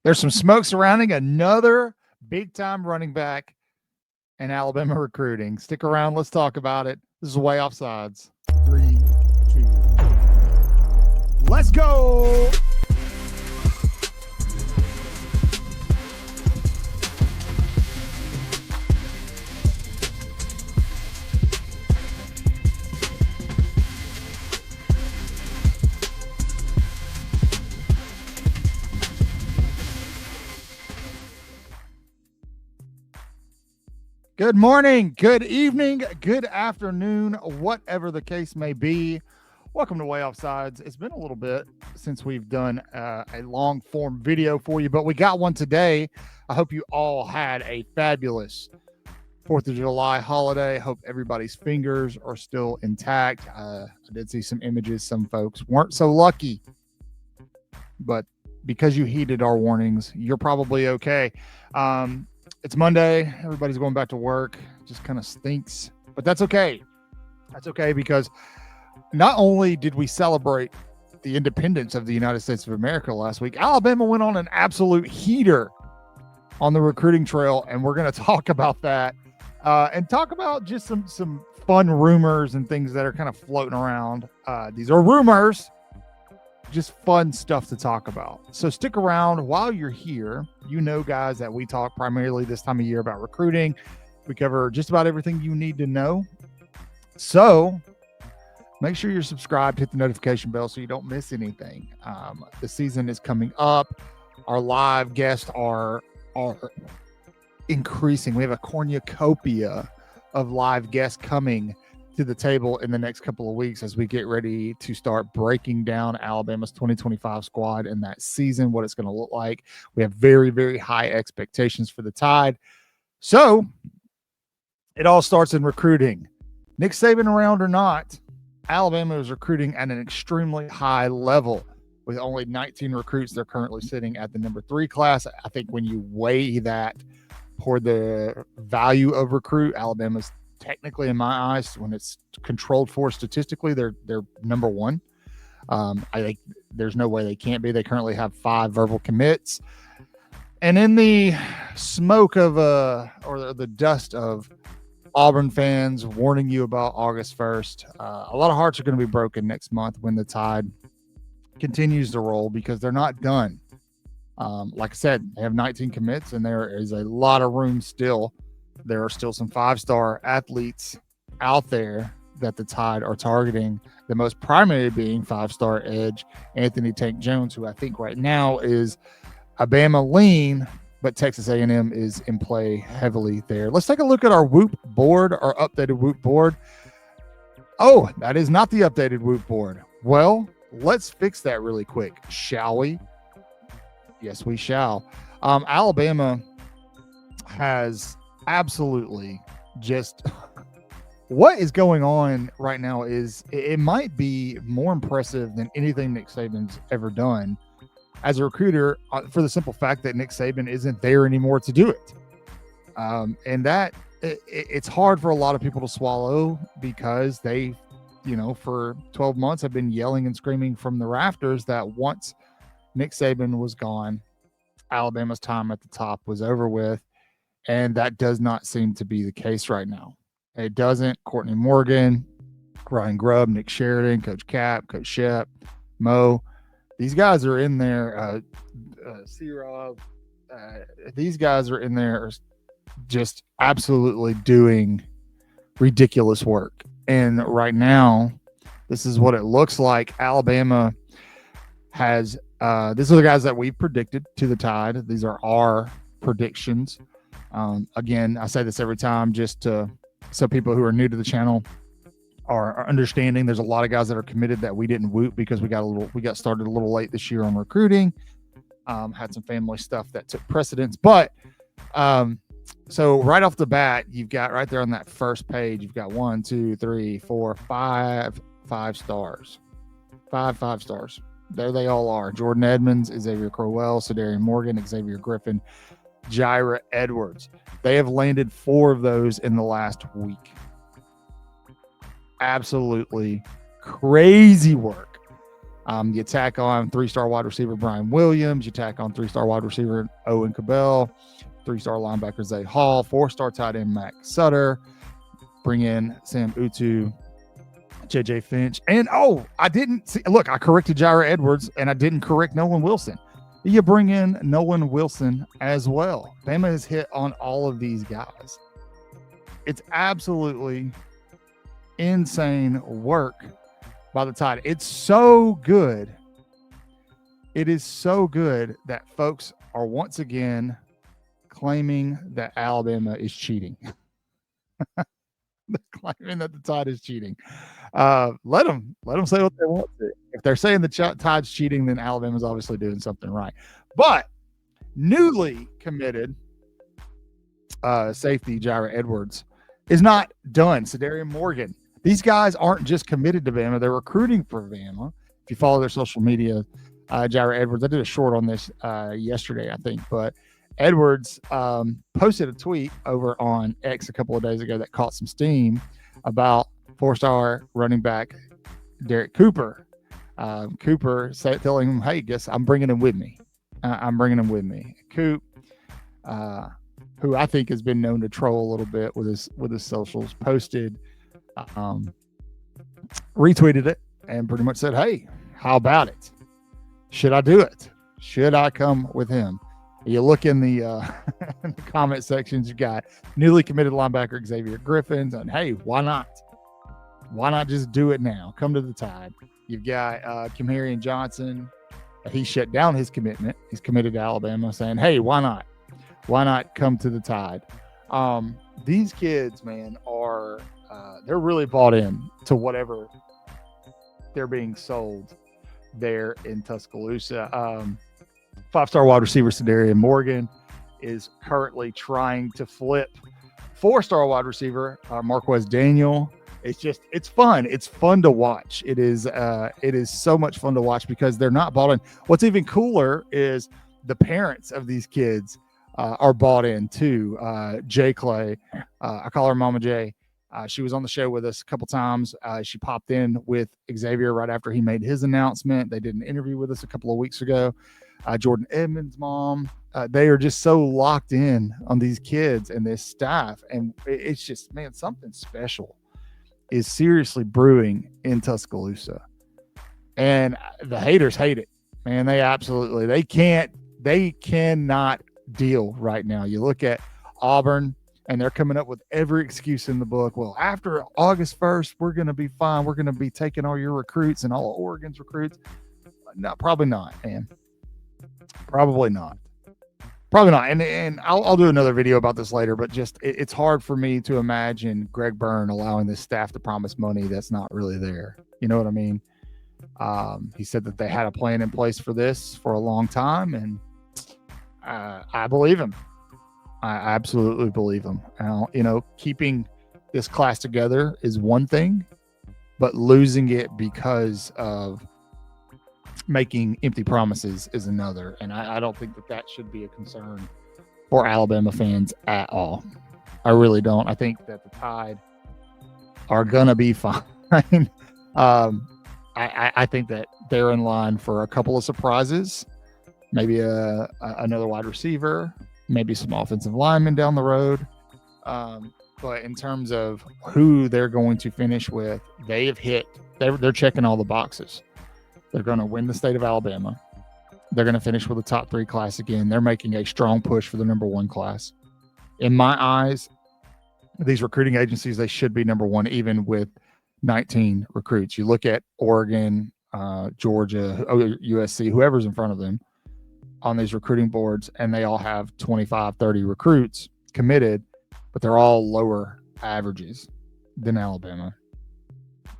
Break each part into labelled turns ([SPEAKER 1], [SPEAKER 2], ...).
[SPEAKER 1] There's some smoke surrounding another big-time running back in Alabama recruiting. Stick around. Let's talk about it. This is Way Offsides. 3, 2, let's go. Good morning, good evening, good afternoon, whatever the case may be. Welcome to Way Offsides. It's been a little bit since we've done a long form video for you, but we got one today. I hope you all had a fabulous 4th of July holiday. Hope everybody's fingers are still intact. I did see some images. Some folks weren't so lucky, but because you heeded our warnings, you're probably okay. It's Monday. Everybody's going back to work. Just kind of stinks, but that's okay. That's okay because not only did we celebrate the independence of the United States of America last week, Alabama went on an absolute heater on the recruiting trail, and we're going to talk about that and talk about just some fun rumors and things that are kind of floating around. These are rumors. Just fun stuff to talk about. So stick around while you're here. You know, guys, that we talk primarily this time of year about recruiting. We cover just about everything you need to know. So make sure you're subscribed, hit the notification bell so you don't miss anything. The season is coming up. Our live guests are increasing. We have a cornucopia of live guests coming to the table in the next couple of weeks as we get ready to start breaking down Alabama's 2025 squad and that season, what it's going to look like. We have very, very high expectations for the Tide. So it all starts in recruiting. Nick Saban around or not, Alabama is recruiting at an extremely high level with only 19 recruits. They're currently sitting at the number 3 class. I think when you weigh that for the value of recruit, Alabama's technically, in my eyes, when it's controlled for statistically, they're number 1. I think there's no way they can't be. They currently have 5 verbal commits. And in the smoke of or the dust of Auburn fans warning you about August 1st, a lot of hearts are going to be broken next month when the Tide continues to roll because they're not done. Like I said, they have 19 commits, and there is a lot of room still. There are still some 5-star athletes out there that the Tide are targeting, the most primary being 5-star edge Anthony Tank Jones, who I think right now is a Bama lean, but Texas A&M is in play heavily there. Let's take a look at our Whoop board, our updated Whoop board. Oh, that is not the updated Whoop board. Well, let's fix that really quick, shall we? Yes, we shall. Alabama has absolutely just what is going on right now is it might be more impressive than anything Nick Saban's ever done as a recruiter, for the simple fact that Nick Saban isn't there anymore to do it. And that it's hard for a lot of people to swallow because they, for 12 months have been yelling and screaming from the rafters that once Nick Saban was gone, Alabama's time at the top was over with. And that does not seem to be the case right now. It doesn't. Courtney Morgan, Ryan Grubb, Nick Sheridan, Coach Cap, Coach Shep, Mo. These guys are in there. C-Rob. These guys are in there just absolutely doing ridiculous work. And right now, this is what it looks like. Alabama has these are the guys that we predicted to the Tide. These are our predictions. Again, I say this every time just so people who are new to the channel are understanding. There's a lot of guys that are committed that we didn't whoop because we got started a little late this year on recruiting. Had some family stuff that took precedence, but so right off the bat, you've got right there on that first page, you've got 1, 2, 3, 4, 5 stars, 5 stars. There they all are. Jordan Edmonds, Xavier Crowell, Sadarian Morgan, Xavier Griffin, Jaira Edwards. They have landed 4 of those in the last week. Absolutely crazy work You tack on 3-star wide receiver Brian Williams. You tack on 3-star wide receiver Owen Cabell, 3-star linebacker Zay Hall, 4-star tight end Mac Sutter. Bring in Sam Utu, JJ Finch. And, I didn't see. Look, I corrected Jair Edwards, and I didn't correct Nolan Wilson. You bring in Nolan Wilson as well. Bama has hit on all of these guys. It's absolutely insane work by the Tide. It's so good. It is so good that folks are once again claiming that Alabama is cheating. Claiming that the Tide is cheating. Let them say what they want to. If they're saying the Tide's cheating, then Alabama's obviously doing something right. But newly committed safety Jair Edwards is not done. Cedarian Morgan. These guys aren't just committed to Bama. They're recruiting for Bama. If you follow their social media, Jair Edwards, I did a short on this yesterday, I think, but Edwards posted a tweet over on X a couple of days ago that caught some steam about 4-star running back Derrek Cooper. Cooper telling him, hey, guess I'm bringing him with me. I'm bringing him with me. Coop, who I think has been known to troll a little bit with his socials, posted, retweeted it, and pretty much said, hey, how about it? Should I do it? Should I come with him? You look in the, in the comment sections, you got newly committed linebacker Xavier Griffin, and hey, why not? Why not just do it now? Come to the Tide. You've got Kimharian Johnson. He shut down his commitment. He's committed to Alabama, saying, hey, why not? Why not come to the Tide? These kids, man, are they're really bought in to whatever they're being sold there in Tuscaloosa. 5-star wide receiver Cedarian Morgan is currently trying to flip 4-star wide receiver Marquez Daniel. It's fun. It's fun to watch. It is so much fun to watch because they're not bought in. What's even cooler is the parents of these kids are bought in too. Jay Clay, I call her Mama Jay. She was on the show with us a couple times. She popped in with Xavier right after he made his announcement. They did an interview with us a couple of weeks ago. Jordan Edmonds' mom. They are just so locked in on these kids and this staff. And it's just, man, something special is seriously brewing in Tuscaloosa. And the haters hate it, man. They cannot deal right now. You look at Auburn, and they're coming up with every excuse in the book. Well, after August 1st, we're going to be fine. We're going to be taking all your recruits and all of Oregon's recruits. No, probably not, man. Probably not. And I'll do another video about this later, but just it's hard for me to imagine Greg Byrne allowing this staff to promise money that's not really there. You know what I mean? He said that they had a plan in place for this for a long time, and I believe him. I absolutely believe him. Keeping this class together is one thing, but losing it because of making empty promises is another. And I don't think that should be a concern for Alabama fans at all. I really don't. I think that the Tide are going to be fine. I think that they're in line for a couple of surprises, maybe another wide receiver, maybe some offensive linemen down the road. But in terms of who they're going to finish with, they're checking all the boxes. They're going to win the state of Alabama. They're going to finish with a top 3 class again. They're making a strong push for the number 1 class. In my eyes, these recruiting agencies, they should be number 1, even with 19 recruits. You look at Oregon, Georgia, USC, whoever's in front of them on these recruiting boards, and they all have 25, 30 recruits committed, but they're all lower averages than Alabama.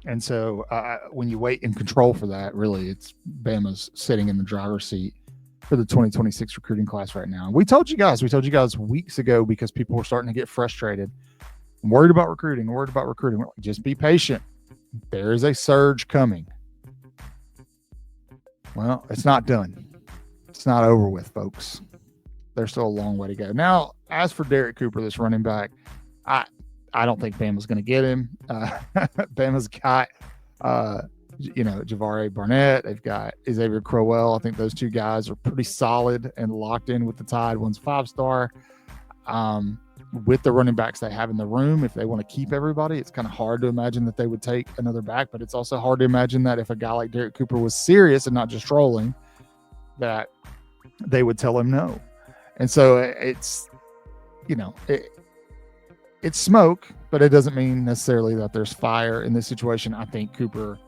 [SPEAKER 1] And so when you wait and control for that, really, it's Bama's sitting in the driver's seat for the 2026 recruiting class right now. We told you guys weeks ago because people were starting to get frustrated. I'm worried about recruiting. Just be patient. There is a surge coming. Well, it's not done. It's not over with, folks. There's still a long way to go. Now, as for Derrek Cooper, this running back, I don't think Bama's going to get him. Bama's got Javarie Barnett. They've got Xavier Crowell. I think those two guys are pretty solid and locked in with the Tide. One's 5-star. With the running backs they have in the room, if they want to keep everybody, it's kind of hard to imagine that they would take another back, but it's also hard to imagine that if a guy like Derrek Cooper was serious and not just trolling, that they would tell him no. And so it's smoke, but it doesn't mean necessarily that there's fire in this situation. I think Cooper,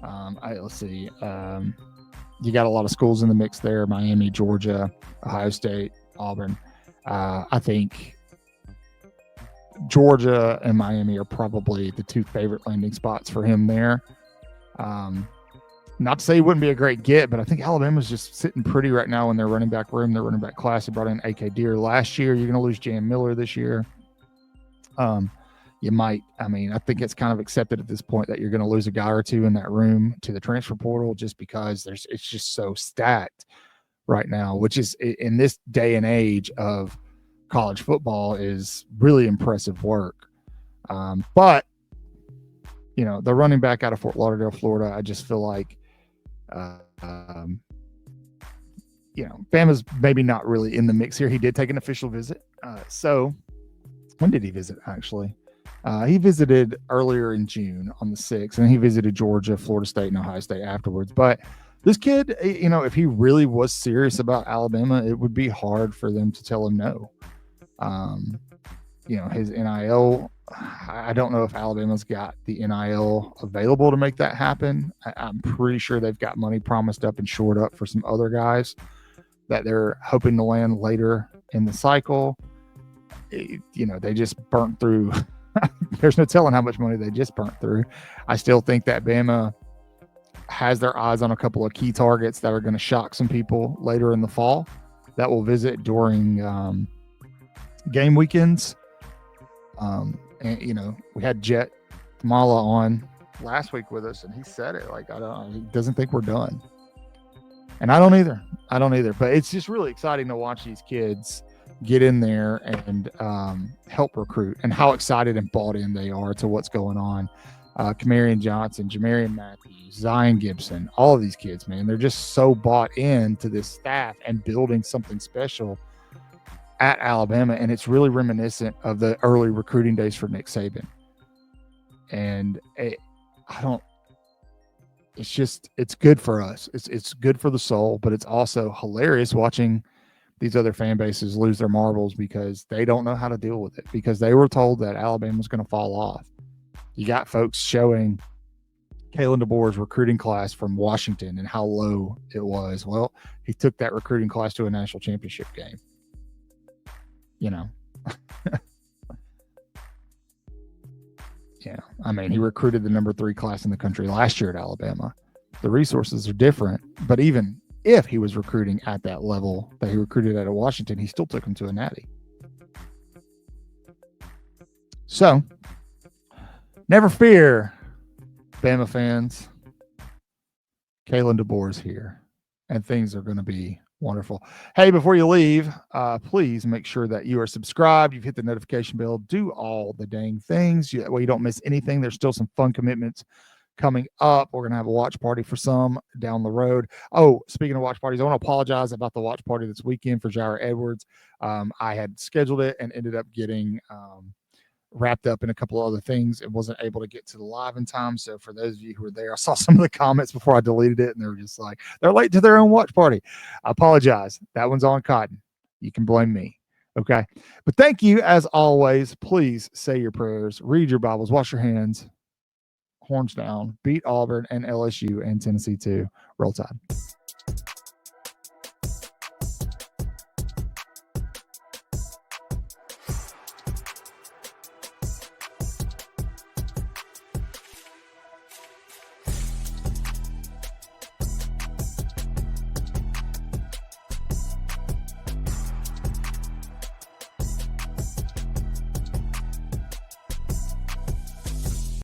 [SPEAKER 1] let's see, you got a lot of schools in the mix there: Miami, Georgia, Ohio State, Auburn. I think Georgia and Miami are probably the two favorite landing spots for him there. Not to say he wouldn't be a great get, but I think Alabama's just sitting pretty right now in their running back room, their running back class. They brought in A.K. Deere last year. You're going to lose Jam Miller this year. You might, I think it's kind of accepted at this point that you're going to lose a guy or two in that room to the transfer portal just because it's just so stacked right now, which is in this day and age of college football is really impressive work. But the running back out of Fort Lauderdale, Florida, I just feel like, Bama's maybe not really in the mix here. He did take an official visit. So when did he visit actually? He visited earlier in June on the 6th, and he visited Georgia, Florida State, and Ohio State afterwards. But this kid, if he really was serious about Alabama, it would be hard for them to tell him no. His NIL, I don't know if Alabama's got the NIL available to make that happen. I'm pretty sure they've got money promised up and shored up for some other guys that they're hoping to land later in the cycle. They just burnt through. There's no telling how much money they just burnt through. I still think that Bama has their eyes on a couple of key targets that are going to shock some people later in the fall that will visit during game weekends. We had Jet Mala on last week with us, and he said it like, he doesn't think we're done. And I don't either, but it's just really exciting to watch these kids get in there and help recruit, and how excited and bought in they are to what's going on. Kamarion Johnson, Jamarian Matthews, Zion Gibson, all of these kids, man, they're just so bought into this staff and building something special at Alabama. And it's really reminiscent of the early recruiting days for Nick Saban. And it's good for us. It's good for the soul, but it's also hilarious watching these other fan bases lose their marbles because they don't know how to deal with it, because they were told that Alabama was going to fall off. You got folks showing Kalen DeBoer's recruiting class from Washington and how low it was. Well, he took that recruiting class to a national championship game. Yeah. He recruited the number 3 class in the country last year at Alabama. The resources are different, but even if he was recruiting at that level that he recruited at Washington, he still took him to a natty. So, never fear, Bama fans. Kalen DeBoer is here, and things are going to be wonderful. Hey, before you leave, please make sure that you are subscribed. You've hit the notification bell. Do all the dang things. You don't miss anything. There's still some fun commitments coming up. We're going to have a watch party for some down the road. Oh, speaking of watch parties, I want to apologize about the watch party this weekend for Jair Edwards. I had scheduled it and ended up getting wrapped up in a couple of other things and wasn't able to get to the live in time. So for those of you who were there, I saw some of the comments before I deleted it, and they were just like, they're late to their own watch party. I apologize. That one's on Cotton. You can blame me. Okay. But thank you as always. Please say your prayers, read your Bibles, wash your hands, horns down, beat Auburn and LSU and Tennessee too. Roll Tide.